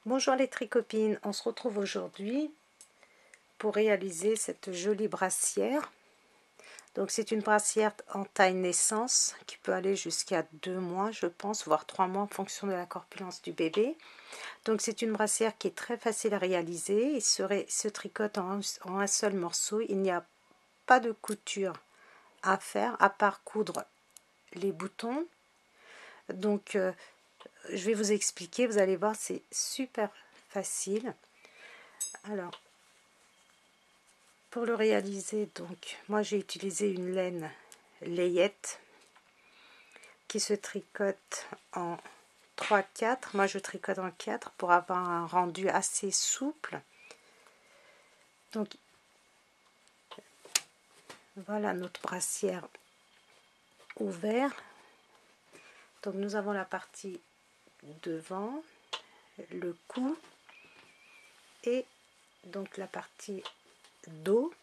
Bonjour les tricopines, on se retrouve aujourd'hui pour réaliser cette jolie brassière. Donc c'est une brassière en taille naissance qui peut aller jusqu'à 2 mois je pense, voire 3 mois en fonction de la corpulence du bébé. Donc c'est une brassière qui est très facile à réaliser, il se tricote en un seul morceau, il n'y a pas de couture à faire à part coudre les boutons. Donc je vais vous expliquer, vous allez voir, c'est super facile. Alors, pour le réaliser, donc, moi j'ai utilisé une laine layette qui se tricote en 3-4. Moi je tricote en 4 pour avoir un rendu assez souple. Donc, voilà notre brassière ouverte. Donc, nous avons la partie devant, le cou et donc la partie dos.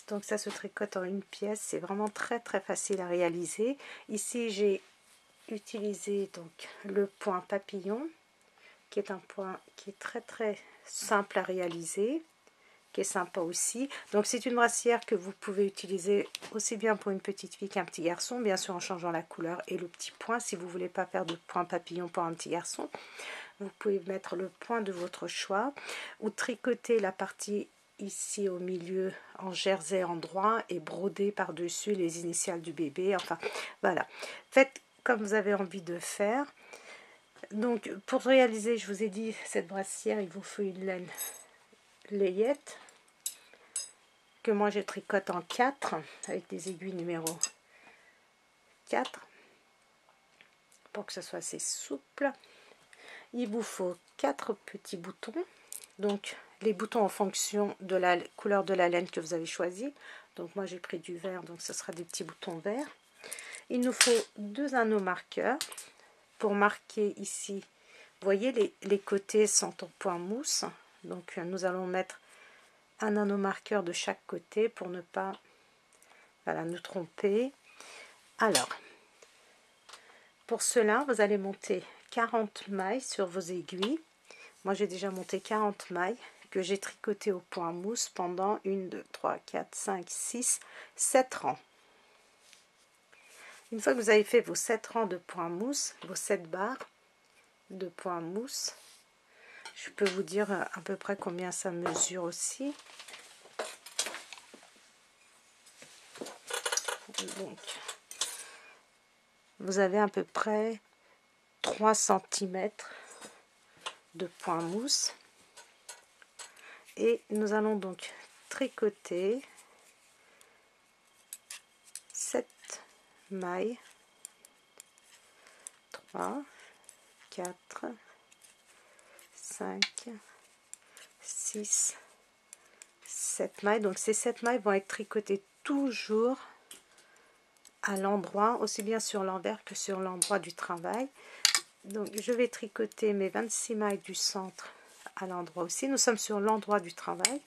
Donc ça se tricote en une pièce, c'est vraiment très facile à réaliser. Ici j'ai utilisé donc le point papillon qui est un point qui est très simple à réaliser, qui est sympa aussi. Donc c'est une brassière que vous pouvez utiliser aussi bien pour une petite fille qu'un petit garçon, bien sûr en changeant la couleur et le petit point. Si vous voulez pas faire de point papillon pour un petit garçon, vous pouvez mettre le point de votre choix ou tricoter la partie ici au milieu en jersey endroit et broder par dessus les initiales du bébé. Enfin voilà, faites comme vous avez envie de faire. Donc pour réaliser, je vous ai dit, cette brassière, il vous faut une laine layette que moi je tricote en 4 avec des aiguilles numéro 4 pour que ce soit assez souple. Il vous faut 4 petits boutons, donc les boutons en fonction de la couleur de la laine que vous avez choisi. Donc moi j'ai pris du vert, donc ce sera des petits boutons verts. Il nous faut 2 anneaux marqueurs pour marquer ici. Vous voyez, les côtés sont en point mousse, donc nous allons mettre un anneau marqueur de chaque côté pour ne pas nous tromper. Alors, pour cela, vous allez monter 40 mailles sur vos aiguilles. Moi, j'ai déjà monté 40 mailles que j'ai tricotées au point mousse pendant 1, 2, 3, 4, 5, 6, 7 rangs. Une fois que vous avez fait vos 7 rangs de point mousse, vos 7 barres de point mousse, je peux vous dire à peu près combien ça mesure aussi. Donc, vous avez à peu près 3 cm de point mousse. Et nous allons donc tricoter 7 mailles, 3, 4, 5, 6, 7 mailles. Donc ces 7 mailles vont être tricotées toujours à l'endroit, aussi bien sur l'envers que sur l'endroit du travail. Donc je vais tricoter mes 26 mailles du centre à l'endroit aussi. Nous sommes sur l'endroit du travail.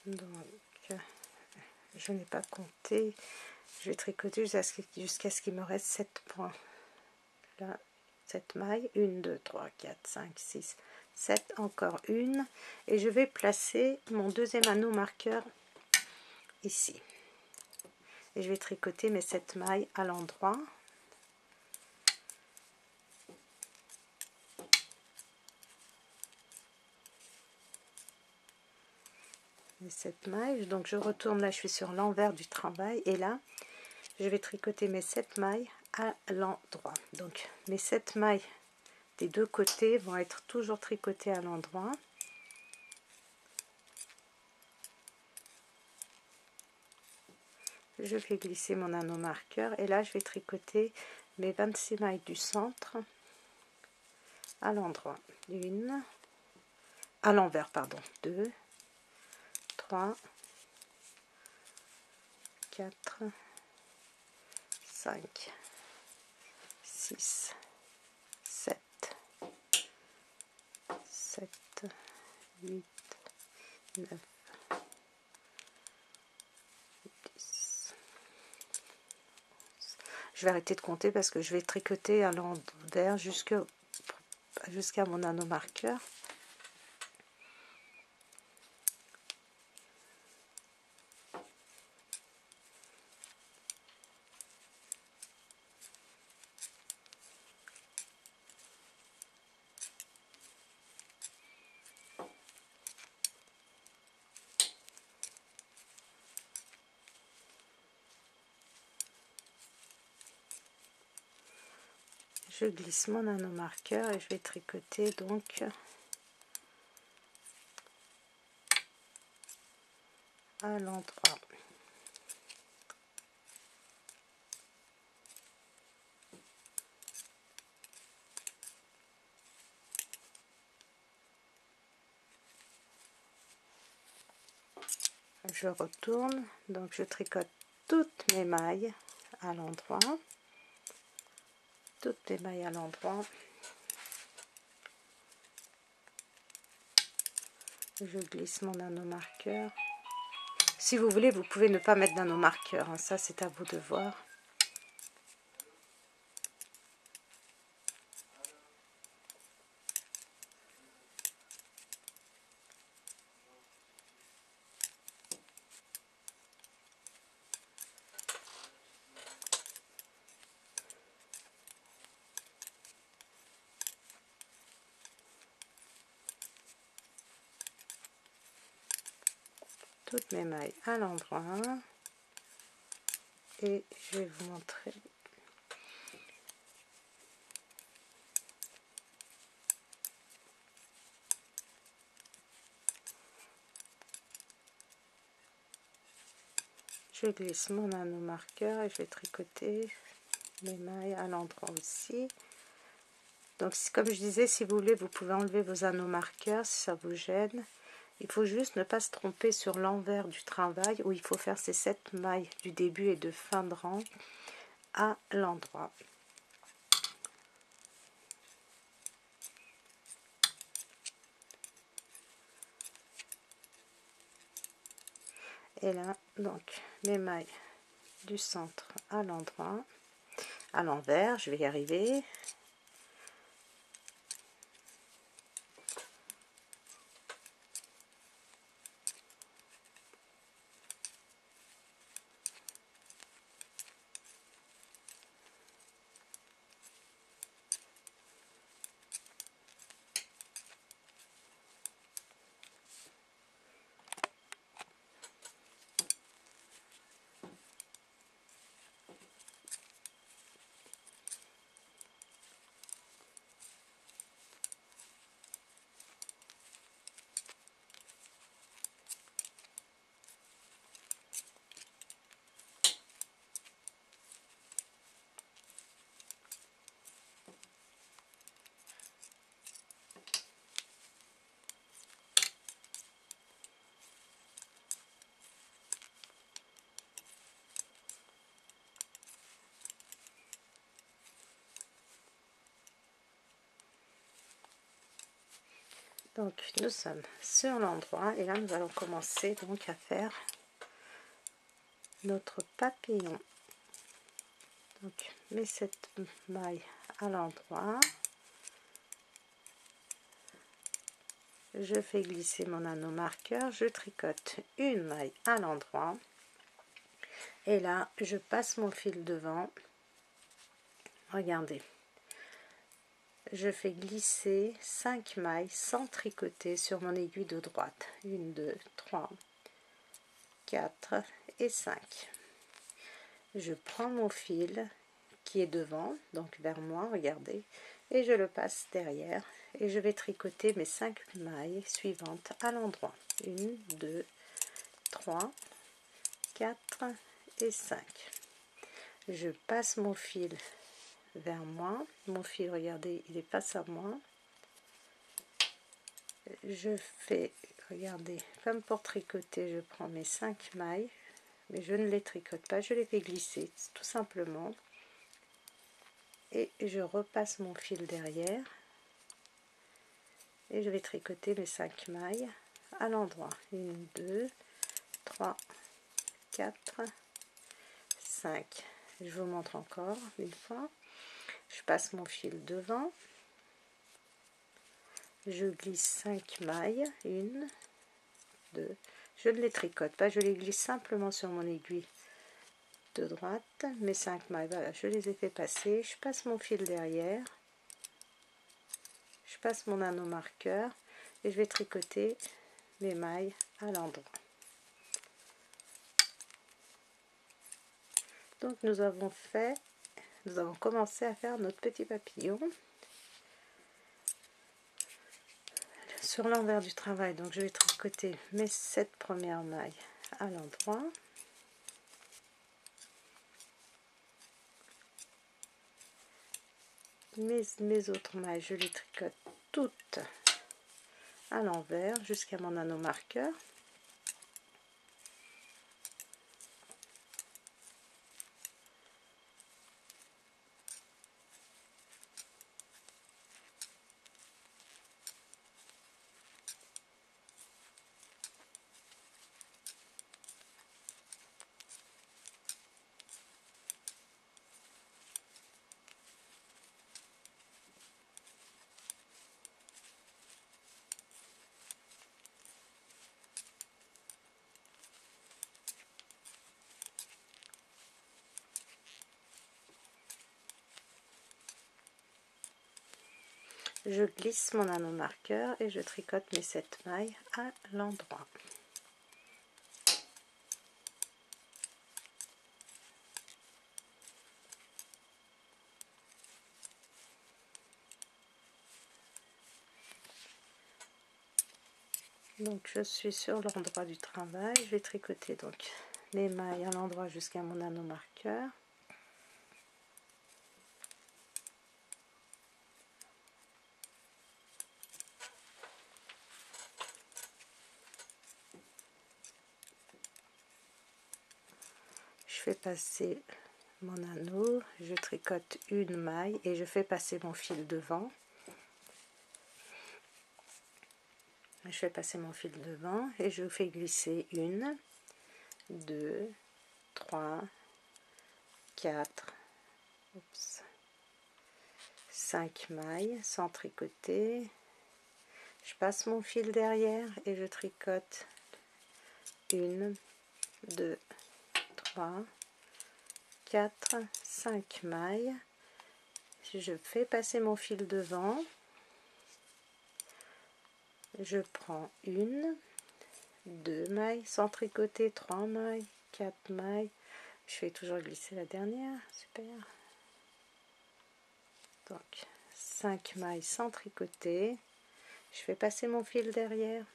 Donc je n'ai pas compté, je vais tricoter jusqu'à ce qu'il me reste 7 points. Là, 7 mailles, 1, 2, 3, 4, 5, 6, 7, encore une, et je vais placer mon deuxième anneau marqueur ici. Et je vais tricoter mes 7 mailles à l'endroit. Les 7 mailles, donc je retourne là, je suis sur l'envers du travail, et là, je vais tricoter mes 7 mailles à l'endroit. Donc mes 7 mailles des deux côtés vont être toujours tricotées à l'endroit. Je vais glisser mon anneau marqueur et là je vais tricoter mes 26 mailles du centre à l'endroit. 1, à l'envers, pardon, 2, 3, 4, 5, 6, 7, 8, 9, 10. Je vais arrêter de compter parce que je vais tricoter à l'envers jusqu'à mon anneau marqueur. Je glisse mon anneau marqueur et je vais tricoter donc à l'endroit. Je retourne, donc je tricote toutes mes mailles à l'endroit, toutes les mailles à l'endroit. Je glisse mon anneau marqueur. Si vous voulez, vous pouvez ne pas mettre d'anneau marqueur, hein, ça c'est à vous de voir. Toutes mes mailles à l'endroit et je vais vous montrer. Je glisse mon anneau marqueur et je vais tricoter mes mailles à l'endroit aussi. Donc comme je disais, si vous voulez, vous pouvez enlever vos anneaux marqueurs si ça vous gêne. Il faut juste ne pas se tromper sur l'envers du travail où il faut faire ces 7 mailles du début et de fin de rang à l'endroit. Et là, donc, mes mailles du centre à l'endroit, à l'envers, je vais y arriver. Donc nous sommes sur l'endroit et là nous allons commencer donc à faire notre papillon. Donc mets cette maille à l'endroit, je fais glisser mon anneau marqueur, je tricote une maille à l'endroit et là je passe mon fil devant. Regardez, je fais glisser 5 mailles sans tricoter sur mon aiguille de droite. 1, 2, 3, 4 et 5. Je prends mon fil qui est devant, donc vers moi, regardez, et je le passe derrière et je vais tricoter mes 5 mailles suivantes à l'endroit. 1, 2, 3, 4 et 5. Je passe mon fil vers moi. Mon fil, regardez, il est face à moi. Je fais, regardez, comme pour tricoter, je prends mes 5 mailles, mais je ne les tricote pas, je les fais glisser tout simplement. Et je repasse mon fil derrière. Et je vais tricoter mes 5 mailles à l'endroit. 1, 2, 3, 4, 5. Je vous montre encore une fois. Je passe mon fil devant. Je glisse 5 mailles. 1, 2. Je ne les tricote pas, je les glisse simplement sur mon aiguille de droite. Mes 5 mailles, voilà, je les ai fait passer. Je passe mon fil derrière. Je passe mon anneau marqueur et je vais tricoter mes mailles à l'endroit. Donc nous avons commencé à faire notre petit papillon sur l'envers du travail. Donc je vais tricoter mes 7 premières mailles à l'endroit. Mes autres mailles, je les tricote toutes à l'envers jusqu'à mon anneau marqueur. Je glisse mon anneau marqueur et je tricote mes 7 mailles à l'endroit. Donc je suis sur l'endroit du travail, je vais tricoter donc les mailles à l'endroit jusqu'à mon anneau marqueur. Je fais passer mon anneau, je tricote une maille et je fais passer mon fil devant. Je fais passer mon fil devant et je fais glisser 1, 2, 3, 4, 5 mailles sans tricoter. Je passe mon fil derrière et je tricote 1, 2, 3, 4, 5 mailles. Je fais passer mon fil devant. Je prends 1, 2 mailles sans tricoter, 3 mailles, 4 mailles. Je fais toujours glisser la dernière, super. Donc 5 mailles sans tricoter. Je fais passer mon fil derrière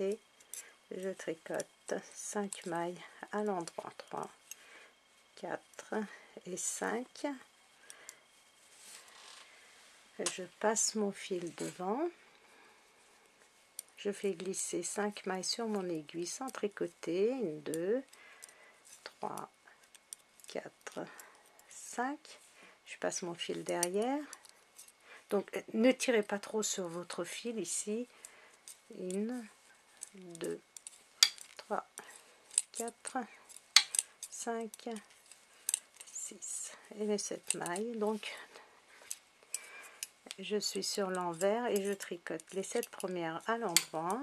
et je tricote 5 mailles à l'endroit. 3, 4 et 5. Je passe mon fil devant. Je fais glisser 5 mailles sur mon aiguille sans tricoter. 1, 2, 3, 4, 5. Je passe mon fil derrière. Donc ne tirez pas trop sur votre fil ici. 1, 2, 3, 4, 5, 6 et les 7 mailles. Donc je suis sur l'envers et je tricote les 7 premières à l'endroit.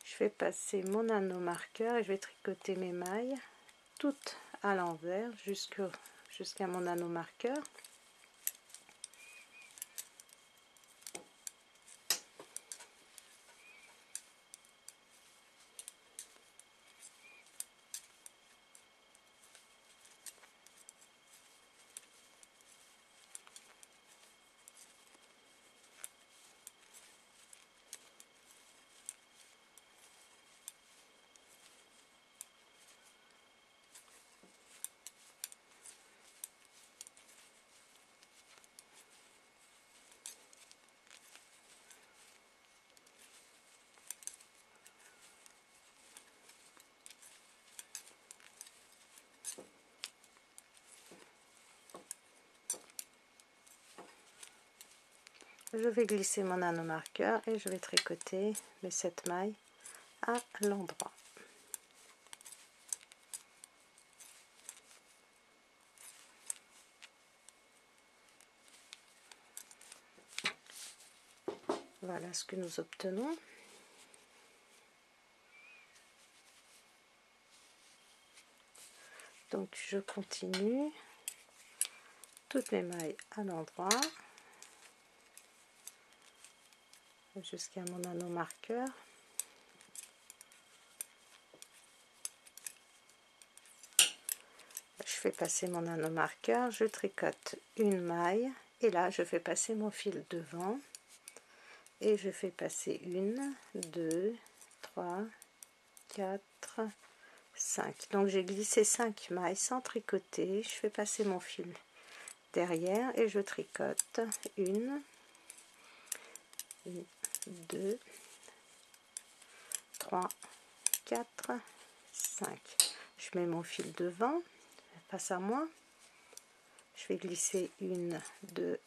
Je fais passer mon anneau marqueur et je vais tricoter mes mailles toutes à l'envers jusqu'à mon anneau marqueur. je vais glisser mon anneau marqueur et je vais tricoter mes 7 mailles à l'endroit. Voilà ce que nous obtenons. Donc je continue toutes mes mailles à l'endroit jusqu'à mon anneau marqueur. Je fais passer mon anneau marqueur, je tricote une maille et là je fais passer mon fil devant et je fais passer 1, 2, 3, 4, 5. Donc j'ai glissé 5 mailles sans tricoter, je fais passer mon fil derrière et je tricote 1, 2, 3, 4, 5. Je mets mon fil devant, passe à moi, je vais glisser 1, 2,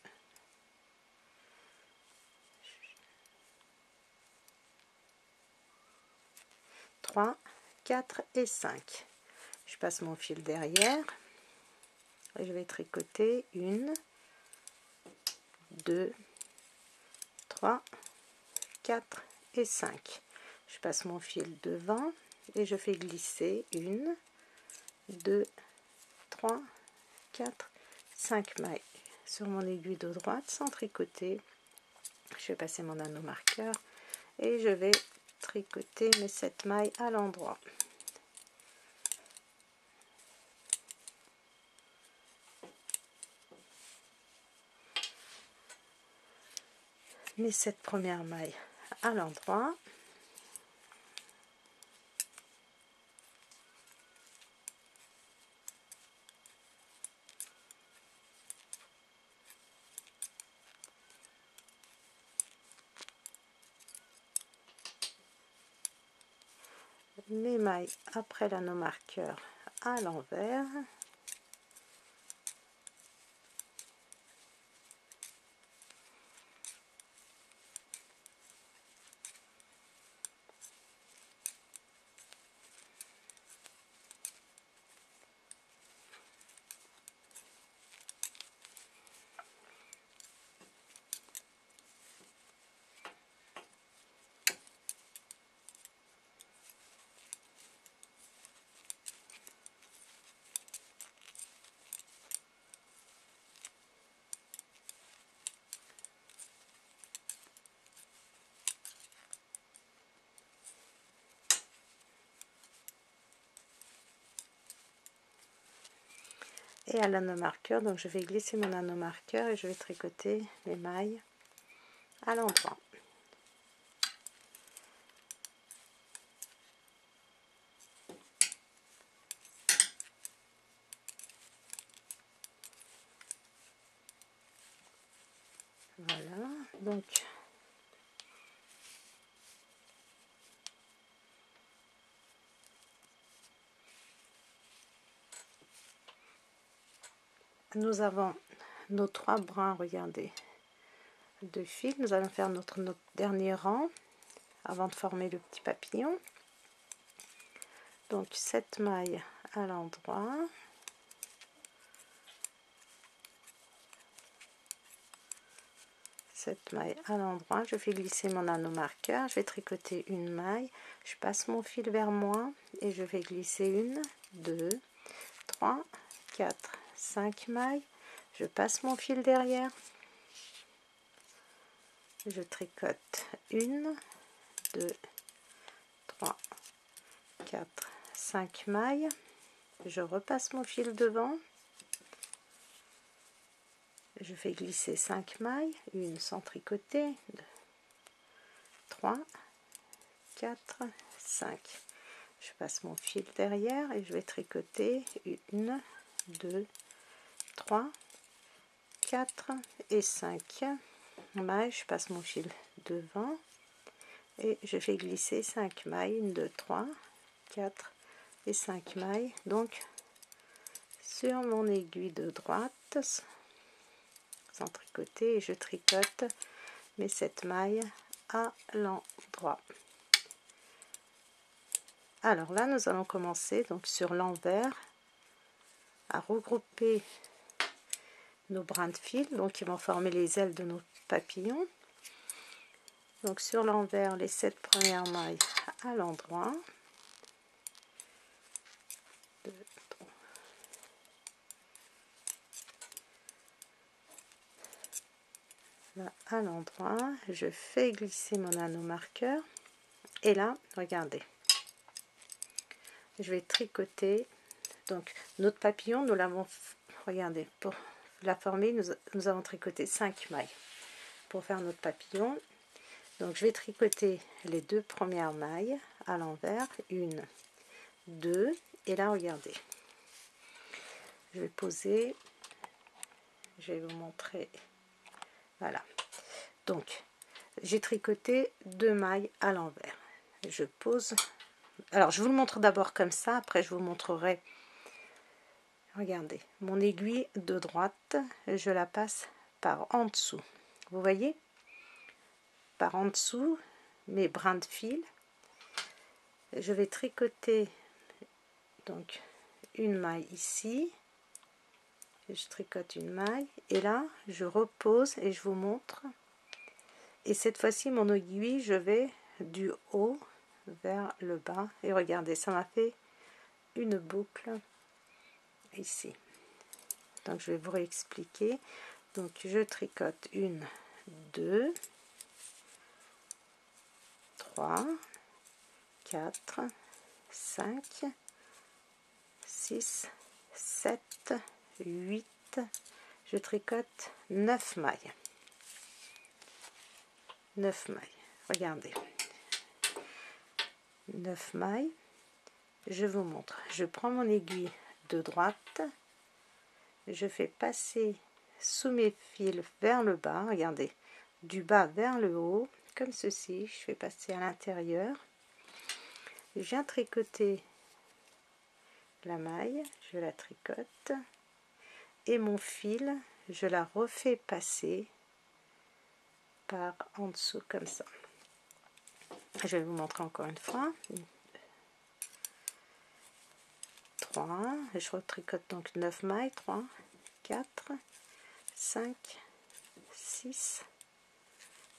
3, 4 et 5. Je passe mon fil derrière et je vais tricoter 1, 2, 3, 4 et 5. Je passe mon fil devant et je fais glisser 1, 2, 3, 4, 5 mailles sur mon aiguille de droite sans tricoter. Je vais passer mon anneau marqueur et je vais tricoter mes 7 mailles à l'endroit. Mes 7 premières mailles à l'endroit. Mes mailles après l'anneau marqueur à l'envers. Et à l'anneau marqueur, donc je vais glisser mon anneau marqueur et je vais tricoter mes mailles à l'endroit. Voilà, donc nous avons nos 3 brins, regardez, de fil. Nous allons faire notre dernier rang avant de former le petit papillon. Donc 7 mailles à l'endroit. Cette maille à l'endroit, je fais glisser mon anneau marqueur, je vais tricoter une maille, je passe mon fil vers moi et je vais glisser 1, 2, 3, 4, 5 mailles, je passe mon fil derrière, je tricote 1, 2, 3, 4, 5 mailles, je repasse mon fil devant, je fais glisser 5 mailles, une sans tricoter, 2, 3, 4, 5. Je passe mon fil derrière et je vais tricoter 1, 2, 3, 4 et 5 mailles. Je passe mon fil devant et je fais glisser 5 mailles, 1, 2, 3, 4 et 5 mailles. Donc sur mon aiguille de droite, sans tricoter, et je tricote mes 7 mailles à l'endroit. Alors là, nous allons commencer donc sur l'envers à regrouper nos brins de fil, donc qui vont former les ailes de nos papillons. Donc sur l'envers, les 7 premières mailles à l'endroit. Là, à l'endroit, je fais glisser mon anneau marqueur et là, regardez, je vais tricoter. Donc notre papillon, nous l'avons, regardez, pour la former, nous avons tricoté 5 mailles pour faire notre papillon. Donc je vais tricoter les 2 premières mailles à l'envers, 1, 2, et là regardez, je vais poser, je vais vous montrer, voilà, donc j'ai tricoté 2 mailles à l'envers, je pose, alors je vous le montre d'abord comme ça, après je vous montrerai, regardez, mon aiguille de droite, je la passe par en dessous, vous voyez, par en dessous mes brins de fil, je vais tricoter donc une maille ici, je tricote une maille et là je repose et je vous montre, et cette fois-ci mon aiguille, je vais du haut vers le bas et regardez, ça m'a fait une boucle ici. Donc je vais vous réexpliquer. Donc je tricote 1, 2, 3, 4, 5, 6, 7, 8, je tricote 9 mailles. 9 mailles, regardez. 9 mailles, je vous montre. Je prends mon aiguille de droite, je fais passer sous mes fils vers le bas, regardez, du bas vers le haut, comme ceci, je fais passer à l'intérieur. Je viens tricoter la maille, je la tricote, et mon fil, je la refais passer par en dessous, comme ça. Je vais vous montrer encore une fois. 3, je retricote donc 9 mailles, 3, 4, 5, 6,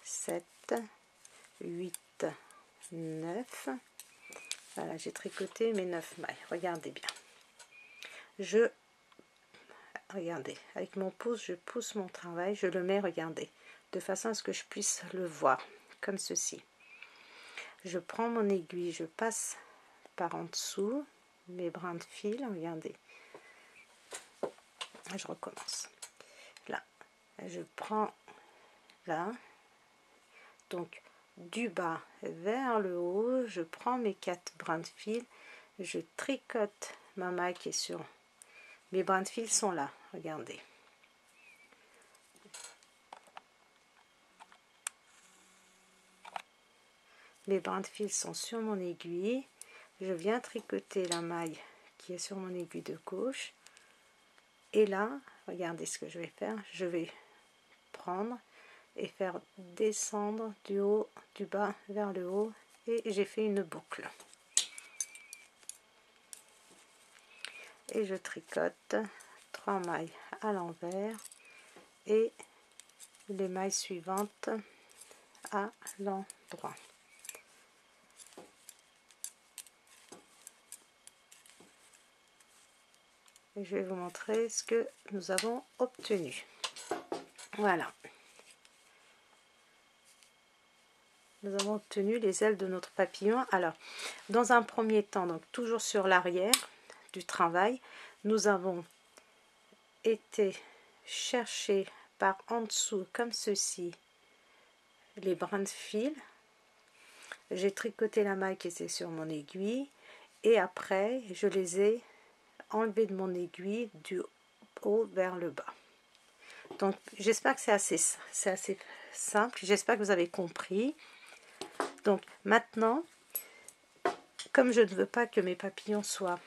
7, 8, 9. Voilà, j'ai tricoté mes 9 mailles. Regardez bien. Regardez, avec mon pouce, je pousse mon travail, je le mets, regardez, de façon à ce que je puisse le voir, comme ceci. Je prends mon aiguille, je passe par en dessous mes brins de fil, regardez. Je recommence. Là, je prends là, donc du bas vers le haut, je prends mes 4 brins de fil, je tricote ma maille qui est sur mes brins de fil sont là, regardez. Mes brins de fil sont sur mon aiguille, je viens tricoter la maille qui est sur mon aiguille de gauche, et là, regardez ce que je vais faire, je vais prendre et faire descendre du haut, du bas vers le haut, et j'ai fait une boucle. Et je tricote 3 mailles à l'envers et les mailles suivantes à l'endroit. Et je vais vous montrer ce que nous avons obtenu. Voilà. Nous avons obtenu les ailes de notre papillon. Alors, dans un premier temps, donc toujours sur l'arrière du travail, nous avons été chercher par en dessous, comme ceci, les brins de fil. J'ai tricoté la maille qui était sur mon aiguille et après, je les ai enlevés de mon aiguille du haut vers le bas. Donc, j'espère que c'est assez simple. J'espère que vous avez compris. Donc, maintenant, comme je ne veux pas que mes papillons soient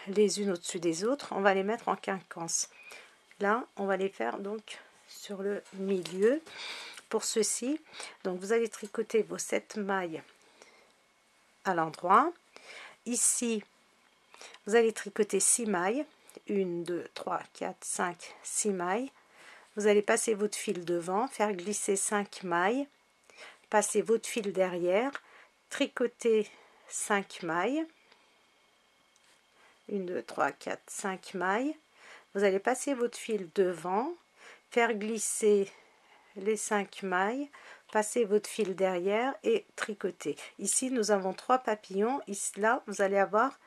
les unes au-dessus des autres, on va les mettre en quinconce. Là, on va les faire donc sur le milieu pour ceci, donc vous allez tricoter vos 7 mailles à l'endroit. Ici, vous allez tricoter 6 mailles, 1, 2, 3, 4, 5, 6 mailles. Vous allez passer votre fil devant, faire glisser 5 mailles, passer votre fil derrière, tricoter 5 mailles, 1, 2, 3, 4, 5 mailles. Vous allez passer votre fil devant, faire glisser les 5 mailles, passer votre fil derrière et tricoter. Ici nous avons 3 papillons, ici là vous allez avoir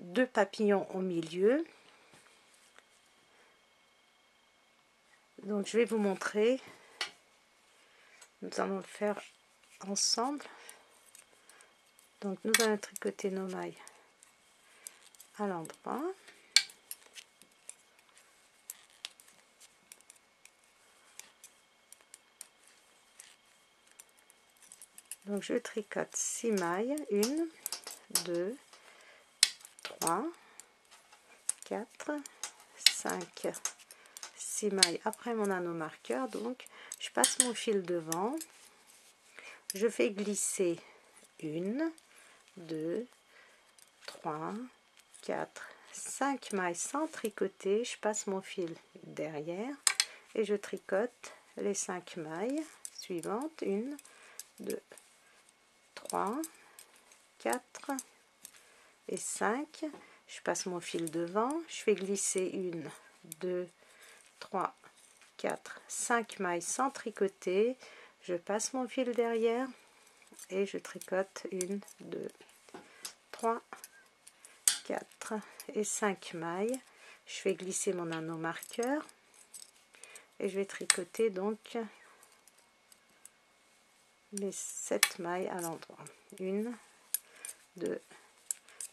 2 papillons au milieu. Donc je vais vous montrer, nous allons le faire ensemble. Donc nous allons tricoter nos mailles à l'endroit. Donc je tricote 6 mailles, 1, 2, 3, 4, 5, 6 mailles après mon anneau marqueur. Donc je passe mon fil devant, je fais glisser 1, 2, 3, 4, 5 mailles sans tricoter, je passe mon fil derrière et je tricote les 5 mailles suivantes, 1, 2, 3, 4 et 5. Je passe mon fil devant, je fais glisser 1, 2, 3, 4, 5 mailles sans tricoter, je passe mon fil derrière et je tricote 1, 2, 3, 4 et 5 mailles. Je fais glisser mon anneau marqueur et je vais tricoter donc les 7 mailles à l'endroit. 1, 2,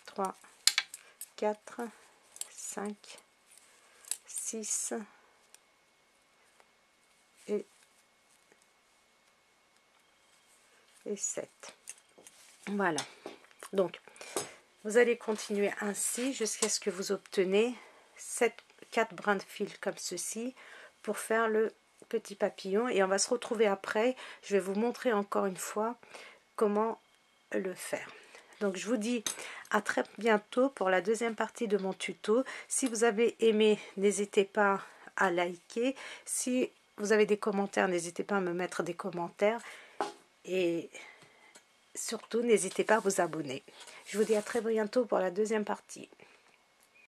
3, 4, 5, 6 et 7. Voilà. Donc, vous allez continuer ainsi jusqu'à ce que vous obtenez 4 brins de fil comme ceci pour faire le petit papillon. Et on va se retrouver après. Je vais vous montrer encore une fois comment le faire. Donc je vous dis à très bientôt pour la deuxième partie de mon tuto. Si vous avez aimé, n'hésitez pas à liker. Si vous avez des commentaires, n'hésitez pas à me mettre des commentaires. Et surtout, n'hésitez pas à vous abonner. Je vous dis à très bientôt pour la deuxième partie.